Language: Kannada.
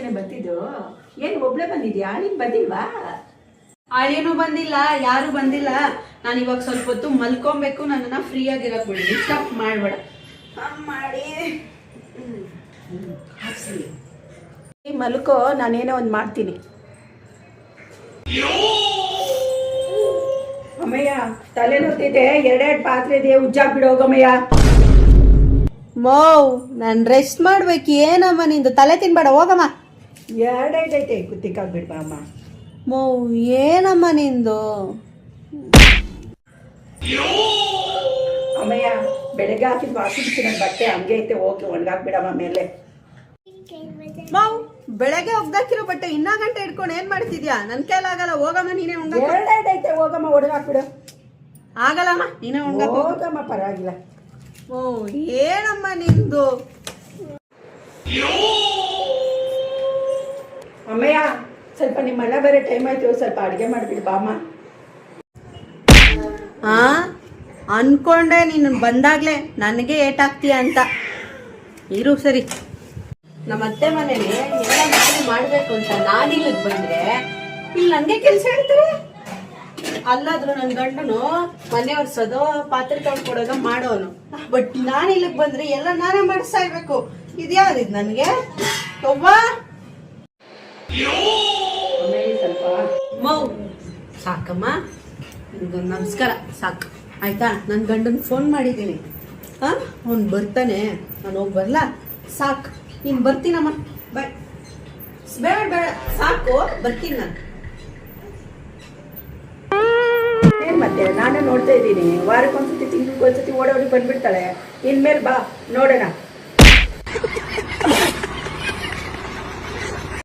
ತಾನೇ ಬರ್ತಿದ್ದು. ಏನು ಒಬ್ಳೆ ಬಂದಿದ್ಯಾ? ನೀನ್ ಬಂದಿಲ್ವಾ? ಆಳಿನೂ ಬಂದಿಲ್ಲ, ಯಾರು ಬಂದಿಲ್ಲ. ನಾನು ಇವಾಗ ಸ್ವಲ್ಪ ಹೊತ್ತು ಮಲ್ಕೊಬೇಕು. ನನ್ನನ್ನ ಫ್ರೀ ಆಗಿರಕ್ ಬಿಡಿ, ಡಿಸ್ಟರ್ಬ್ ಮಾಡಬೇಡ. ಮಾಡಿ ಮಲ್ಕೋ, ನಾನೇನೋ ಒಂದು ಮಾಡ್ತೀನಿ. ಅಮ್ಮಯ್ಯ ತಲೆ ನೋಡ್ತಿದ್ದೆ, ಎರಡೆರಡು ಪಾತ್ರೆ ಇದೆ, ಉಜ್ಜಾಕ್ ಬಿಡೋಗಮ್ಮಯ್ಯ. ಮೌ ನಾನು ರೆಸ್ಟ್ ಮಾಡ್ಬೇಕು. ಏನಮ್ಮ ನಿಂದು ತಲೆ ತಿನ್ಬೇಡ, ಹೋಗಮ್ಮ. ಎರಡೈದೈತೆ ಕುತ್ತಿಕ್ಕಾಗ್ಬಿಡ್ಬಾ ಅಮ್ಮ. ಮೌ ಏನಮ್ಮ ನಿಂದು? ಅಮ್ಮಯ್ಯ ಬೆಳಗ್ಗೆ ಹಾಕಿದ್ ವಾಷಿಂಗ್ ಬಟ್ಟೆ ಹಂಗೆ ಐತೆ, ಹೋಗಿ ಒಣಗಾಕ್ಬಿಡಮ್ಮ ಮೇಲೆ. ಮೌ ಬೆಳಗ್ಗೆ ಒಗ್ದಾಕಿರೋ ಬಟ್ಟೆ ಇನ್ನ ಗಂಟೆ ಇಟ್ಕೊಂಡು ಏನ್ ಮಾಡ್ತಿದ್ಯಾ? ನನ್ ಕೈಲಾಗಲ್ಲ, ಹೋಗಮ್ಮ ನೀನೇ ಒಣಗಾಕ. ಎರಡೈದೈತೆ, ಹೋಗಮ್ಮ ಒಣಗಾಕ್ಬಿಡು. ಆಗಲ್ಲಮ್ಮ, ನೀನೇ ಒಣಗಾಕ. ಹೋಗಮ್ಮ, ಪರವಾಗಿಲ್ಲ. ಓ ಏನಮ್ಮ ನಿಂದು? ಅಮ್ಮಯ್ಯ ಸ್ವಲ್ಪ ನಿಮ್ಮ ಅಣ್ಣ ಬೇರೆ ಟೈಮ್ ಆಯ್ತು, ಸ್ವಲ್ಪ ಅಡುಗೆ ಮಾಡ್ಬಿಡು ಬಾಮ್ಮ. ಹಾ ಅನ್ಕೊಂಡೆ ನೀನು ಬಂದಾಗ್ಲೇ ನನಗೆ ಏಟಾಗ್ತೀಯ ಅಂತ. ಇರು ಸರಿ. ನಮ್ಮ ಅತ್ತೆ ಮನೇಲಿ ಎಲ್ಲ ಮಾಡ್ಬೇಕು ಅಂತ ನಾನು ಇಲ್ಲಿಗೆ ಬಂದ್ರೆ ಇಲ್ಲಿ ನನಗೆ ಕೆಲಸ ಹೇಳ್ತಾರೆ. ಅಲ್ಲಾದ್ರೂ ನನ್ನ ಗಂಡನು ಮನೆ ಒರ್ಸೋದು, ಪಾತ್ರೆ ತೊಳ್ಕೊಡೋದು ಮಾಡೋನು. ಬಟ್ ನಾನು ಇಲ್ಲಿಗೆ ಬಂದ್ರೆ ಎಲ್ಲ ನಾನೇ ಮಾಡಿಸ್ತಾ ಇರ್ಬೇಕು. ಇದ್ಯಾವ್ದಿದ್ ನನಗೆ? ಒಬ್ಬ ಸ್ವಲ್ಪ ಮೌ ಸಾಕಮ್ಮ, ನಿಮ್ಗೊಂದು ನಮಸ್ಕಾರ ಸಾಕು ಆಯ್ತಾ? ನನ್ನ ಗಂಡನ್ ಫೋನ್ ಮಾಡಿದ್ದೀನಿ. ಹಾ ಅವ್ನು ಬರ್ತಾನೆ, ನಾನು ಹೋಗಿ ಬರ್ಲಾ? ಸಾಕು, ನೀನು ಬರ್ತೀನಮ್ಮ. ಬಾಯ್. ಬೇಡ ಬೇಡ ಸಾಕು, ಬರ್ತೀನಿ ನಾನು. ಏನ್ ಮತ್ತೆ ನಾನು ನೋಡ್ತಾ ಇದ್ದೀನಿ, ವಾರಕ್ಕೊಂದ್ಸತಿ ತಿಂಗ್ಳಿಗೊಂದ್ಸತಿ ಓಡೋಡಿ ಬಂದ್ಬಿಡ್ತಾಳೆ. ಇನ್ಮೇಲೆ ಬಾ ನೋಡೋಣ.